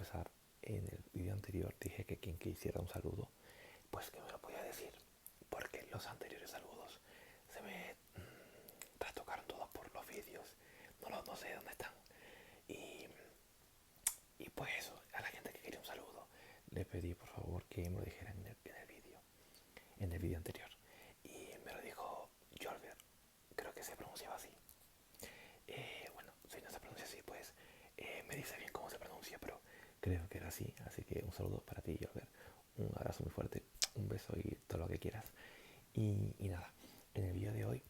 empezar, en el vídeo anterior dije que quien quisiera un saludo, pues que me lo podía decir, porque los anteriores saludos se me trastocaron todos por los vídeos, no sé dónde están. Y, y pues eso, a la gente que quería un saludo, le pedí por favor que me lo dijera en el vídeo anterior. Y me lo dijo Jorber, creo que se pronunciaba así. Bueno, si no se pronuncia así, pues me dice bien cómo se pronuncia, pero creo que era así. Así que un saludo para ti, Jorber. Un abrazo muy fuerte, un beso y todo lo que quieras. Y nada, en el vídeo de hoy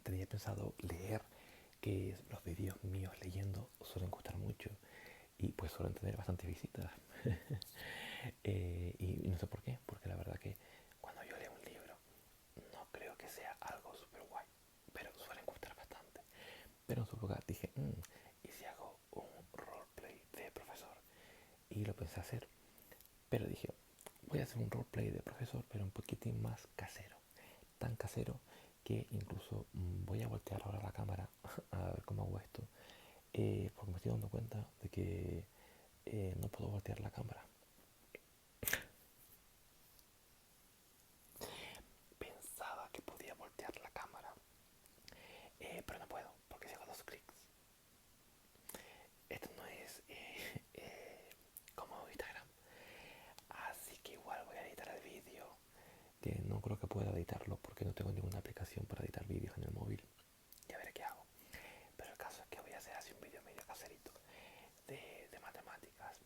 tenía pensado leer, que los vídeos míos leyendo suelen gustar mucho y pues suelen tener bastantes visitas. Y no sé por qué, porque la verdad que cuando yo leo un libro no creo que sea algo súper guay, pero suelen gustar bastante. Pero en su lugar dije, ¿y si hago un roleplay de profesor? Y lo pensé hacer, pero dije, voy a hacer un roleplay de profesor, pero un poquitín más casero. Tan casero que incluso voy a voltear ahora la cámara a ver cómo hago esto, porque me estoy dando cuenta de que no puedo voltear la cámara. Pensaba que podía voltear la cámara, pero no puedo, porque si hago dos clics. Esto no es como Instagram. Así que igual voy a editar el vídeo, que no creo que pueda editarlo porque no tengo ninguna aplicación para editar vídeos en el móvil. Ya veré qué hago. Pero el caso es que voy a hacer así un vídeo medio caserito de matemáticas.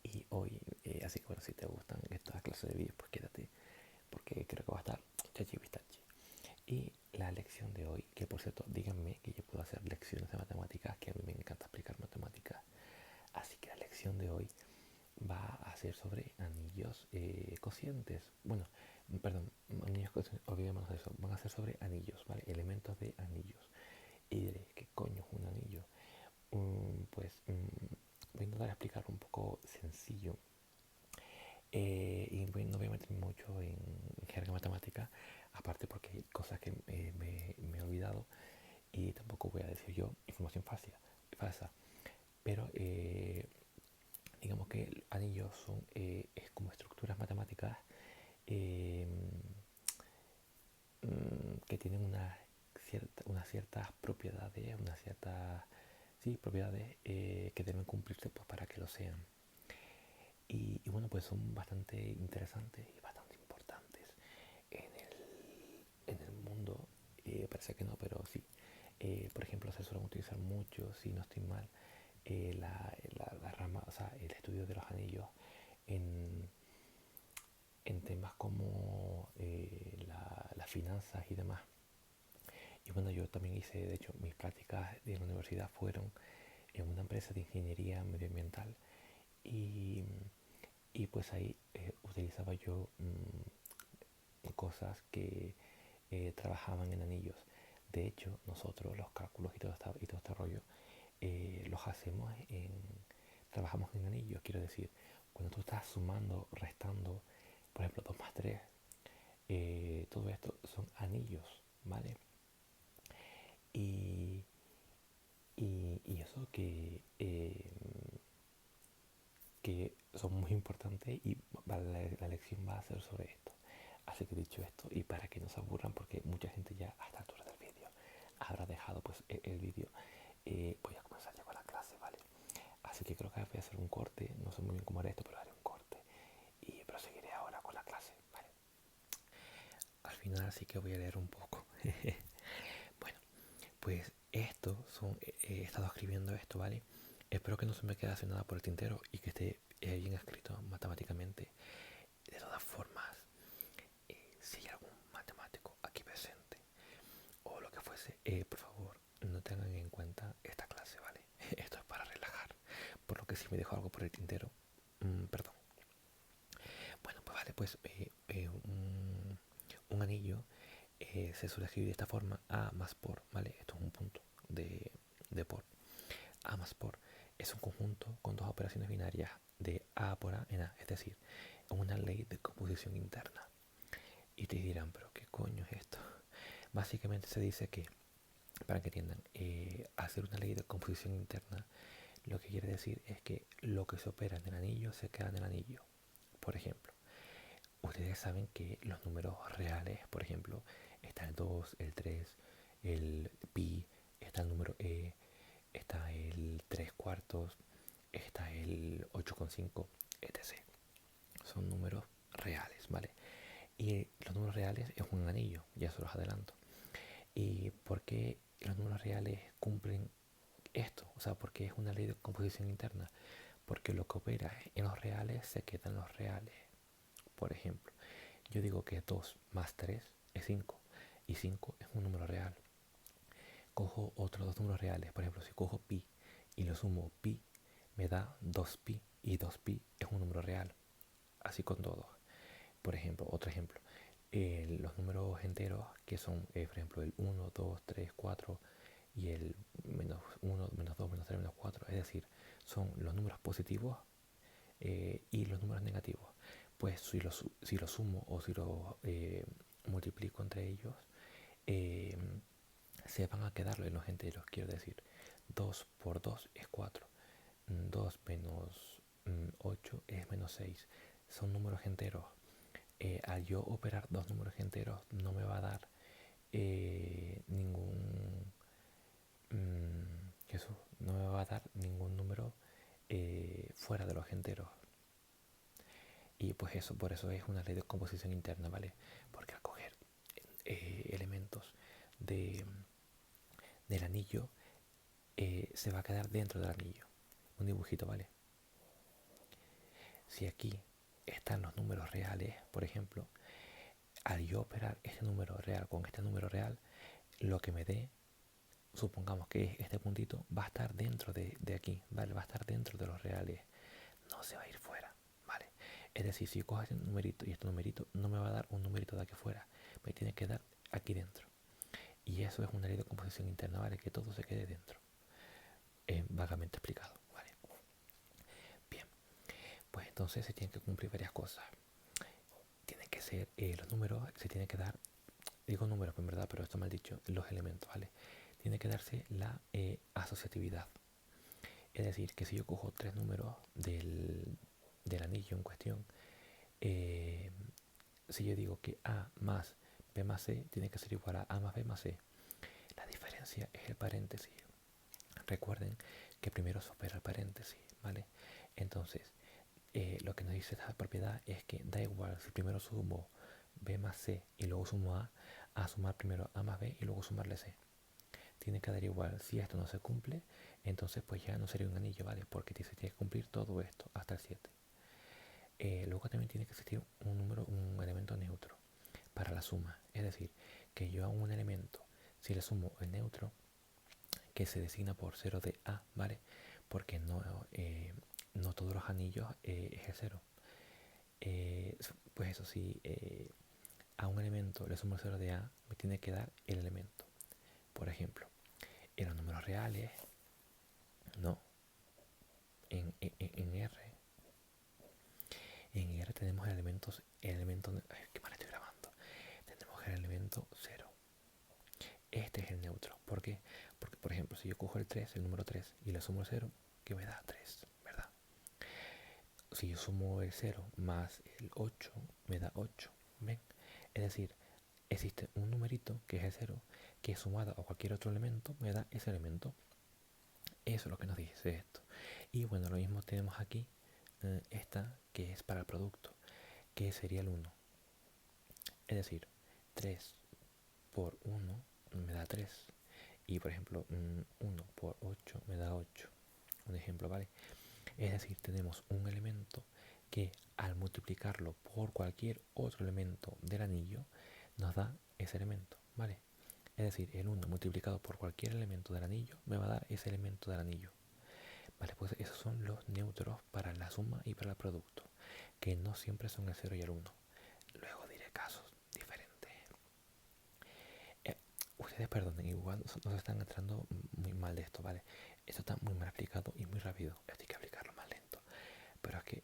Y hoy, así que bueno, si te gustan estas clases de vídeos, pues quédate, porque creo que va a estar chachi pistachi. Y la lección de hoy, que por cierto, díganme que yo puedo hacer lecciones de matemáticas, que a mí me encanta explicar matemáticas. Así que la lección de hoy va a ser sobre anillos cocientes. Bueno, perdón, anillos cocientes, olvidémonos de eso. Van a ser sobre anillos, ¿vale? Elementos de anillos. Y diré, ¿qué coño es un anillo? Voy a intentar explicarlo un poco sencillo. Y no voy a meter mucho en jerga matemática, aparte porque hay cosas que me he olvidado y tampoco voy a decir yo información falsa. Pero digamos que anillos son es como estructuras matemáticas eh, que tienen unas ciertas propiedades, sí, propiedades que deben cumplirse pues, para que lo sean. Y bueno, pues son bastante interesantes y bastante importantes en el mundo. Parece que no, pero sí. Por ejemplo, se suelen utilizar mucho, si no estoy mal, la rama, o sea, el estudio de los anillos en, en temas como las finanzas y demás. Y bueno, yo también hice, de hecho, mis prácticas de la universidad fueron en una empresa de ingeniería medioambiental y, y pues ahí utilizaba yo cosas que trabajaban en anillos. De hecho, nosotros los cálculos y todo este rollo los hacemos trabajamos en anillos. Quiero decir, cuando tú estás sumando, restando, por ejemplo, 2 más 3, todo esto son anillos, ¿vale? Y, y eso que son muy importantes y la lección va a ser sobre esto. Así que dicho esto, y para que no se aburran, porque mucha gente ya a esta altura del vídeo habrá dejado pues el vídeo, voy a comenzar ya con la clase, ¿vale? Así que creo que voy a hacer un corte, no sé muy bien cómo haré esto, pero haré un corte y proseguiré ahora con la clase, ¿vale? Al final sí que voy a leer un poco. Bueno, pues he estado escribiendo esto, ¿vale? Espero que no se me quede haciendo nada por el tintero y que esté bien escrito matemáticamente. De todas formas, si hay algún matemático aquí presente o lo que fuese, por favor, no tengan en cuenta esta clase, ¿vale? Esto es para relajar. Por lo que si me dejo algo por el tintero, perdón. Bueno, pues vale, pues un anillo se suele escribir de esta forma, A más por, ¿vale? Esto es un punto de por. A más por es un conjunto con dos operaciones binarias de A por A en A, es decir, una ley de composición interna. Y te dirán, pero ¿qué coño es esto? Básicamente se dice que, para que entiendan, hacer una ley de composición interna Lo que quiere decir es que lo que se opera en el anillo se queda en el anillo. Por ejemplo, ustedes saben que los números reales, por ejemplo, está el 2, el 3, el pi, está el número e, está el 3 cuartos, está el 8,5, etc. Son números reales, ¿vale? Y los números reales es un anillo, ya se los adelanto. ¿Y por qué los números reales cumplen esto? O sea, porque es una ley de composición interna. Porque lo que opera en los reales se queda en los reales. Por ejemplo, yo digo que 2 más 3 es 5 y 5 es un número real. Cojo otros dos números reales, por ejemplo, si cojo pi y lo sumo pi, me da 2pi y 2pi es un número real. Así con todos. Por ejemplo, otro ejemplo, los números enteros que son, por ejemplo, el 1, 2, 3, 4 y el menos 1, menos 2, menos 3, menos 4, es decir, son los números positivos y los números negativos. Pues si lo sumo o si lo multiplico entre ellos, eh, se van a quedar en los enteros. Quiero decir, 2 por 2 es 4, 2 menos 8 es menos 6. Son números enteros. Al yo operar dos números enteros no me va a dar ningún Jesús, no me va a dar ningún número fuera de los enteros. Y pues eso, por eso es una ley de composición interna, ¿vale? Porque al coger elementos de, del anillo se va a quedar dentro del anillo. Un dibujito, ¿vale? Si aquí están los números reales, por ejemplo, al yo operar este número real con este número real, lo que me dé, supongamos que este puntito va a estar dentro de aquí, ¿vale? Va a estar dentro de los reales, no se va a ir fuera, ¿vale? Es decir, si yo cojo este numerito y este numerito, no me va a dar un numerito de aquí fuera, me tiene que dar aquí dentro. Y eso es una ley de composición interna, ¿vale? Que todo se quede dentro. Vagamente explicado, ¿vale? Bien, pues entonces se tienen que cumplir varias cosas. Tienen que ser, los números, se tienen que dar, digo números, en verdad, pero esto mal dicho, los elementos, ¿vale? Tiene que darse la asociatividad. Es decir, que si yo cojo tres números del anillo en cuestión, si yo digo que A más B más C tiene que ser igual a A más B más C, la diferencia es el paréntesis. Recuerden que primero se opera el paréntesis, ¿vale? Entonces, lo que nos dice esta propiedad es que da igual si primero sumo B más C y luego sumo a sumar primero A más B y luego sumarle C. Tiene que dar igual. Si esto no se cumple, entonces pues ya no sería un anillo, ¿vale? Porque se tiene que cumplir todo esto hasta el 7. Luego también tiene que existir un elemento neutro para la suma. Es decir, que yo a un elemento, si le sumo el neutro, que se designa por 0 de A, ¿vale? Porque no todos los anillos es el 0. Pues eso sí, a un elemento le sumo el 0 de A, me tiene que dar el elemento. Por ejemplo, en los números reales, no. En R. En R tenemos el elemento, qué mal estoy grabando. Tenemos el elemento 0. Este es el neutro. ¿Por qué? Porque, por ejemplo, si yo cojo el 3, el número 3, y le sumo el 0, que me da 3, ¿verdad? Si yo sumo el 0 más el 8, me da 8, ¿ven? Es decir, existe un numerito, que es el 0, que sumado a cualquier otro elemento, me da ese elemento. Eso es lo que nos dice esto. Y bueno, lo mismo tenemos aquí, esta, que es para el producto, que sería el 1. Es decir, 3 por 1 me da 3. Y por ejemplo, 1 por 8 me da 8. Un ejemplo, ¿vale? Es decir, tenemos un elemento que al multiplicarlo por cualquier otro elemento del anillo nos da ese elemento, ¿vale? Es decir, el 1 multiplicado por cualquier elemento del anillo me va a dar ese elemento del anillo. Vale, pues esos son los neutros para la suma y para el producto, que no siempre son el 0 y el 1. Luego diré casos diferentes. Ustedes perdonen, igual nos están entrando muy mal de esto, ¿vale? Esto está muy mal explicado y muy rápido. Esto hay que explicarlo más lento. Pero es que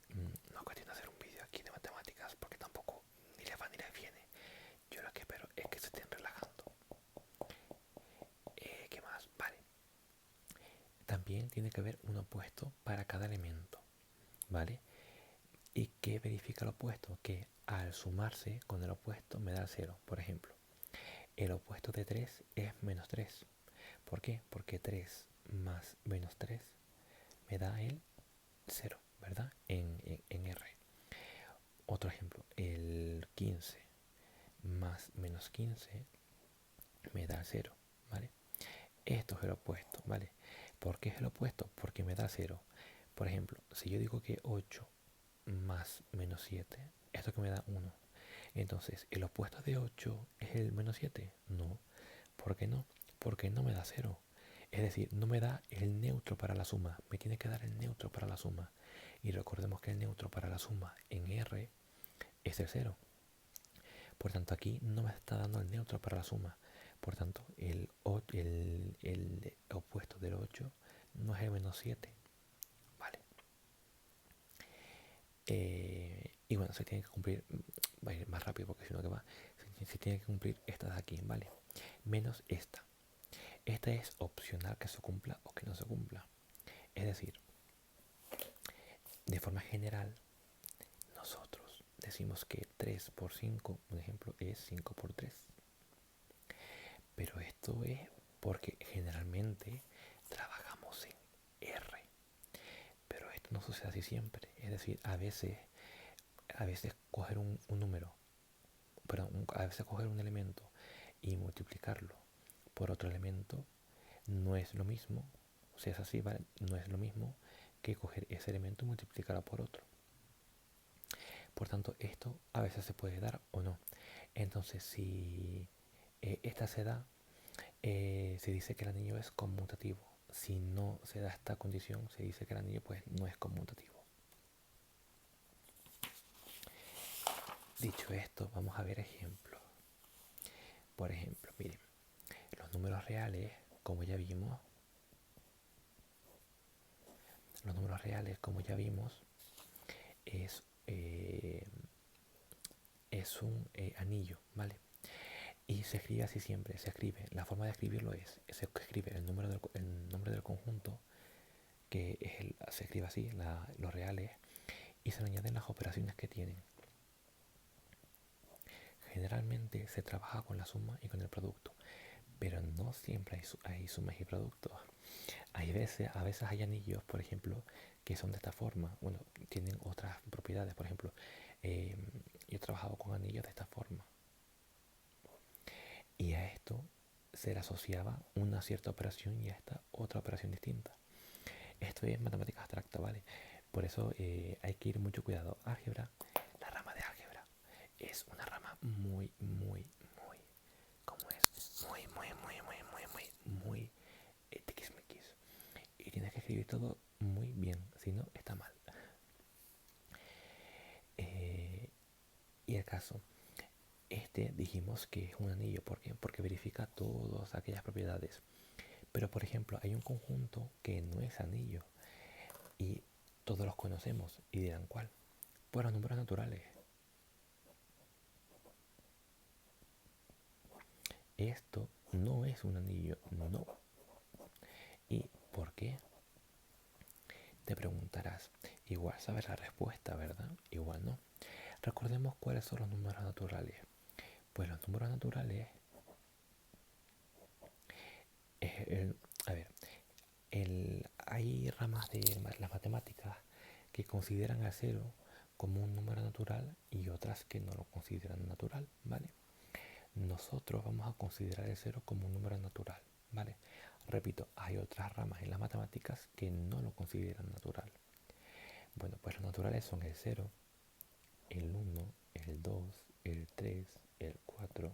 no cuestión hacer un vídeo aquí de matemáticas porque tampoco ni les va ni les viene. Yo lo que espero es que se estén relajando. ¿Qué más? Vale. También también tiene que haber un opuesto para cada elemento, ¿vale? ¿Y qué verifica el opuesto? Que al sumarse con el opuesto me da 0. Por ejemplo, el opuesto de 3 es menos 3. ¿Por qué? Porque 3 más menos 3 me da el 0, ¿verdad? En R. Otro ejemplo, el 15 más menos 15 me da 0, ¿vale? Esto es el opuesto, ¿vale? ¿Por qué es el opuesto? Porque me da 0. Por ejemplo, si yo digo que 8 más menos 7, esto que me da 1. Entonces, ¿el opuesto de 8 es el menos 7? No. ¿Por qué no? Porque no me da 0. Es decir, no me da el neutro para la suma. Me tiene que dar el neutro para la suma. Y recordemos que el neutro para la suma en R es el 0. Por tanto, aquí no me está dando el neutro para la suma. Por tanto, el opuesto del 8 no es el menos 7. Vale. Y bueno, se tiene que cumplir, va a ir más rápido porque si no que va, se tiene que cumplir esta de aquí, ¿vale? Menos esta. Esta es opcional que se cumpla o que no se cumpla. Es decir, de forma general, nosotros decimos que 3 por 5, un ejemplo, es 5 por 3. Pero esto es porque generalmente trabajamos en R. Pero esto no sucede así siempre. Es decir, a veces coger un número, a veces coger un elemento y multiplicarlo por otro elemento no es lo mismo. O sea, es así, ¿vale? No es lo mismo que coger ese elemento y multiplicarlo por otro. Por tanto, esto a veces se puede dar o no. Entonces, si esta se da, se dice que el anillo es conmutativo. Si no se da esta condición, se dice que el anillo pues no es conmutativo. Dicho esto, vamos a ver ejemplos. Por ejemplo, miren, los números reales, como ya vimos, es un anillo, ¿vale? Y se escribe así siempre, se escribe. La forma de escribirlo se escribe el nombre del conjunto, que es se escribe así, los reales, y se le añaden las operaciones que tienen. Generalmente se trabaja con la suma y con el producto, pero no siempre hay sumas y productos. A veces hay anillos, por ejemplo, que son de esta forma. Bueno, tienen otras propiedades. Por ejemplo, yo he trabajado con anillos de esta forma. Y a esto se le asociaba una cierta operación y a esta otra operación distinta. Esto es matemática abstracta, ¿vale? Por eso hay que ir mucho cuidado. Álgebra, la rama de álgebra, es una rama muy, ¿cómo es? Muy tiquismiquis. Y tienes que escribir todo muy bien, si no, está mal. Y el caso, dijimos que es un anillo, ¿por qué? Porque verifica todas aquellas propiedades. Pero por ejemplo, hay un conjunto que no es anillo y todos los conocemos y dirán ¿cuál? Pues los números naturales. Esto no es un anillo, no. ¿Y por qué? Te preguntarás. Igual sabes la respuesta, ¿verdad? Igual no. Recordemos cuáles son los números naturales. Pues los números naturales a ver, hay ramas de las matemáticas que consideran al cero como un número natural y otras que no lo consideran natural, ¿vale? Nosotros vamos a considerar el cero como un número natural, ¿vale? Repito, hay otras ramas en las matemáticas que no lo consideran natural. Bueno, pues los naturales son el 0, el 1, el 2, el 3, el 4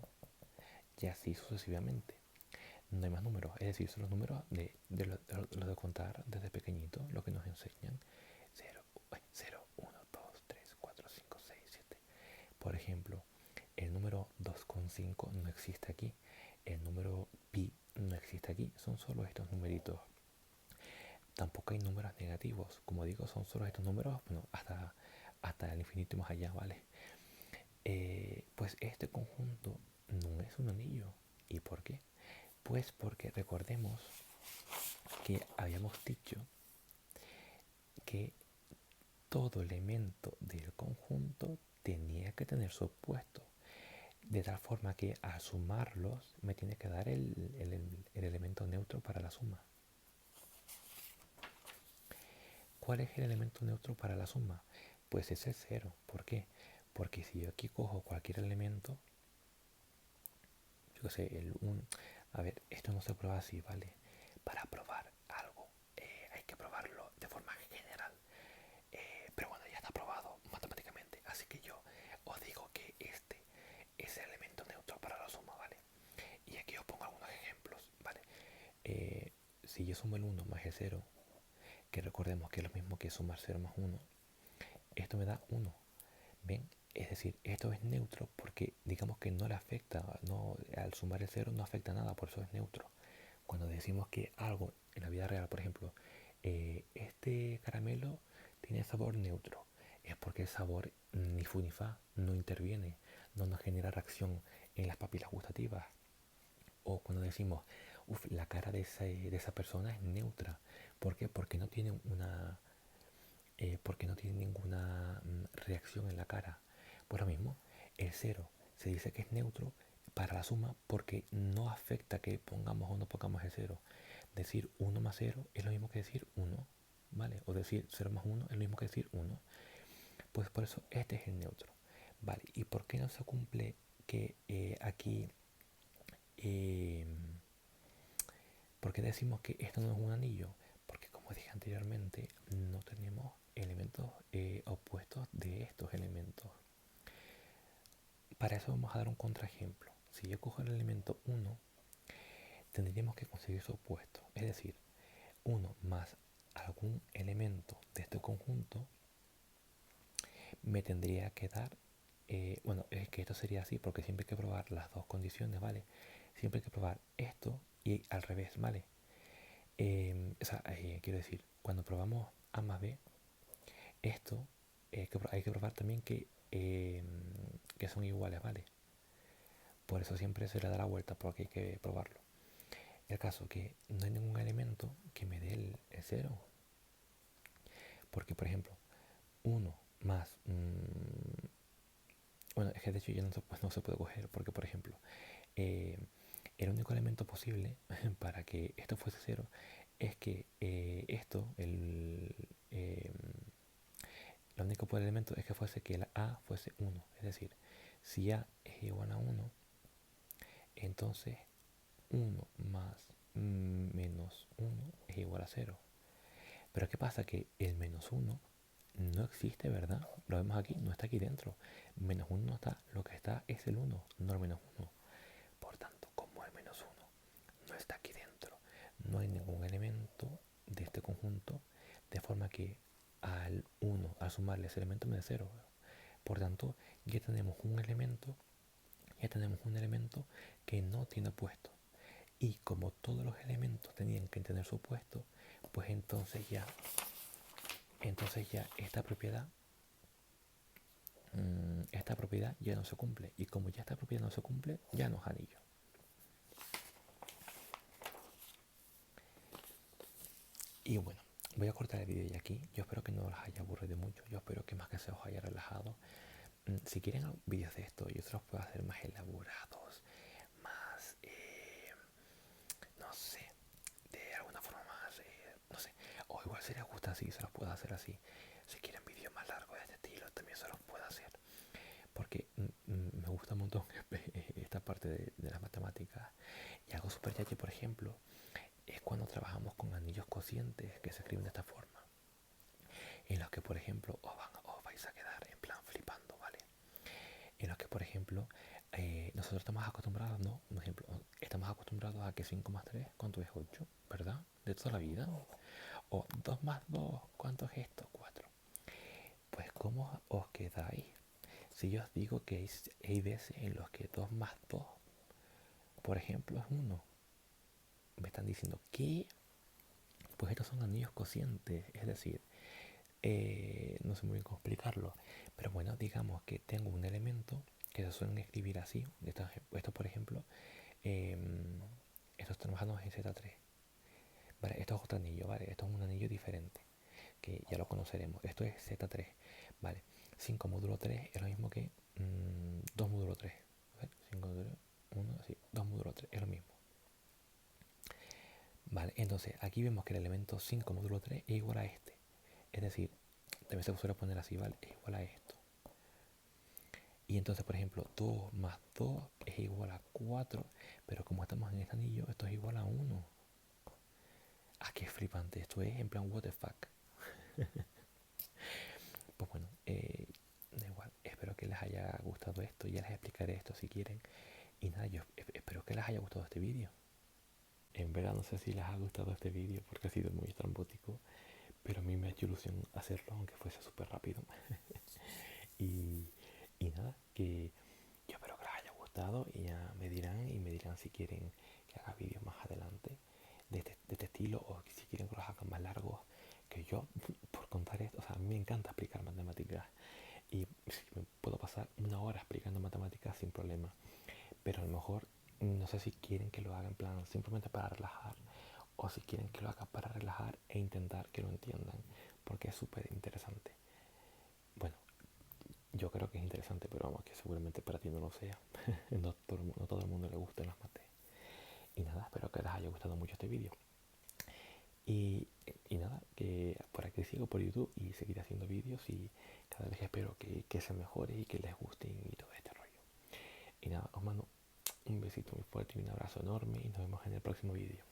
y así sucesivamente. No hay más números, es decir, son los números lo de contar desde pequeñito, lo que nos enseñan. 0, 1, 2, 3, 4, 5, 6, 7. Por ejemplo, el número 2,5 no existe aquí, el número pi no existe aquí, son solo estos numeritos. Tampoco hay números negativos, como digo, son solo estos números, bueno, hasta el infinito y más allá, ¿vale? Pues este conjunto no es un anillo. ¿Y por qué? Pues porque recordemos que habíamos dicho que todo elemento del conjunto tenía que tener su opuesto, de tal forma que al sumarlos me tiene que dar el elemento neutro para la suma. ¿Cuál es el elemento neutro para la suma? Pues es el 0. ¿Por qué? Porque si yo aquí cojo cualquier elemento, yo qué sé, el 1, a ver, esto no se prueba así, ¿vale? Para probar algo hay que probarlo de forma general. Pero bueno, ya está probado matemáticamente, así que yo os digo que este es el elemento neutro para la suma, ¿vale? Y aquí os pongo algunos ejemplos, ¿vale? Si yo sumo el 1 más el 0, que recordemos que es lo mismo que sumar 0 más 1, esto me da 1. ¿Ven? Es decir, esto es neutro porque digamos que no le afecta, no, al sumar el 0 no afecta nada, por eso es neutro. Cuando decimos que algo en la vida real, por ejemplo, este caramelo tiene sabor neutro, es porque el sabor ni fu ni fa no interviene, no nos genera reacción en las papilas gustativas. O cuando decimos, uff, la cara de esa persona es neutra. ¿Por qué? Porque no tiene ninguna reacción en la cara. Pues lo mismo, el 0 se dice que es neutro para la suma porque no afecta que pongamos o no pongamos el 0. Decir 1 más 0 es lo mismo que decir 1, ¿vale? O decir 0 más 1 es lo mismo que decir 1. Pues por eso este es el neutro, ¿vale? ¿Y por qué no se cumple que aquí... Eh, ¿Por qué decimos que esto no es un anillo? Porque como dije anteriormente, no tenemos elementos opuestos de estos elementos. Para eso vamos a dar un contraejemplo. Si yo cojo el elemento 1, tendríamos que conseguir su opuesto. Es decir, 1 más algún elemento de este conjunto me tendría que dar... bueno, es que esto sería así porque siempre hay que probar las dos condiciones, ¿vale? Siempre hay que probar esto y al revés, ¿vale? Quiero decir, cuando probamos A más B, esto hay que probar también que son iguales, ¿vale? Por eso siempre se le da la vuelta porque hay que probarlo. El caso que no hay ningún elemento que me dé el 0. Porque, por ejemplo, 1 más... bueno, es que de hecho ya no se puede coger porque, por ejemplo, eh, el único elemento posible para que esto fuese 0 es que el único elemento es que fuese que la A fuese 1. Es decir, si A es igual a 1, entonces 1 más menos 1 es igual a 0. Pero ¿qué pasa? Que el menos 1 no existe, ¿verdad? Lo vemos aquí, no está aquí dentro. Menos 1 no está, lo que está es el 1, no el menos 1. Por tanto, como el menos 1 no está aquí dentro, no hay ningún elemento de este conjunto, de forma que al 1, al sumarle ese elemento me da 0. Por tanto, ya tenemos un elemento que no tiene opuesto. Y como todos los elementos tenían que tener su opuesto, pues entonces ya esta propiedad ya no se cumple. Y como ya esta propiedad no se cumple, ya no es anillo. Y bueno, voy a cortar el vídeo ya aquí. Yo espero que no os haya aburrido mucho. Yo espero que más que se os haya relajado. Si quieren vídeos de esto, yo se los puedo hacer más elaborados, más, no sé, de alguna forma más, no sé. O igual si les gusta así, se los puedo hacer así. Si quieren vídeos más largos de este estilo, también se los puedo hacer. Porque me gusta un montón esta parte de las matemáticas. Y algo súper yache, por ejemplo, es cuando trabajamos con anillos cocientes que se escriben de esta forma. En los que, por ejemplo, os vais a quedar en plan flipando, ¿vale? En los que, por ejemplo, nosotros estamos acostumbrados, ¿no? Por ejemplo, estamos acostumbrados a que 5 más 3, ¿cuánto es? 8, ¿verdad? De toda la vida. O 2 más 2, ¿cuánto es esto? 4. Pues, ¿cómo os quedáis? Si yo os digo que hay veces en los que 2 más 2, por ejemplo, es 1. Me están diciendo que, pues estos son anillos cocientes, es decir, no sé muy bien cómo explicarlo, pero bueno, digamos que tengo un elemento que se suelen escribir así. Esto por ejemplo, estos trabajamos en Z3. Vale, esto es otro anillo, ¿vale? Esto es un anillo diferente, que ya lo conoceremos. Esto es Z3, ¿vale? 5 módulo 3 es lo mismo que 2 módulo 3. ¿Vale? 5 módulo 1, sí, 2 módulo 3 es lo mismo. Vale, entonces aquí vemos que el elemento 5 módulo 3 es igual a este. Es decir, también se suele poner así, ¿vale? Es igual a esto. Y entonces, por ejemplo, 2 más 2 es igual a 4, pero como estamos en este anillo, esto es igual a 1. Ah, qué flipante, esto es en plan, what the fuck. Pues bueno, da igual, espero que les haya gustado esto, ya les explicaré esto si quieren. Y nada, yo espero que les haya gustado este vídeo. En verdad no sé si les ha gustado este vídeo porque ha sido muy estrambótico, pero a mí me ha hecho ilusión hacerlo, aunque fuese súper rápido. y, y nada, que yo espero que les haya gustado y ya me dirán si quieren que haga vídeos más adelante de este estilo o si quieren que los haga más largos. Que yo, por contar esto, o sea, a mí me encanta explicar matemáticas y me puedo pasar una hora explicando matemáticas sin problema, pero a lo mejor no sé si quieren que lo haga en plan simplemente para relajar o si quieren que lo haga para relajar e intentar que lo entiendan, porque es súper interesante. Bueno, yo creo que es interesante, pero vamos, que seguramente para ti no lo sea. No todo el mundo le gustan las mates. Y nada, espero que les haya gustado mucho este vídeo. Y nada, que por aquí sigo por YouTube y seguiré haciendo vídeos y cada vez espero que se mejore y que les guste y todo este rollo. Y nada, os mando un besito muy fuerte y un abrazo enorme y nos vemos en el próximo vídeo.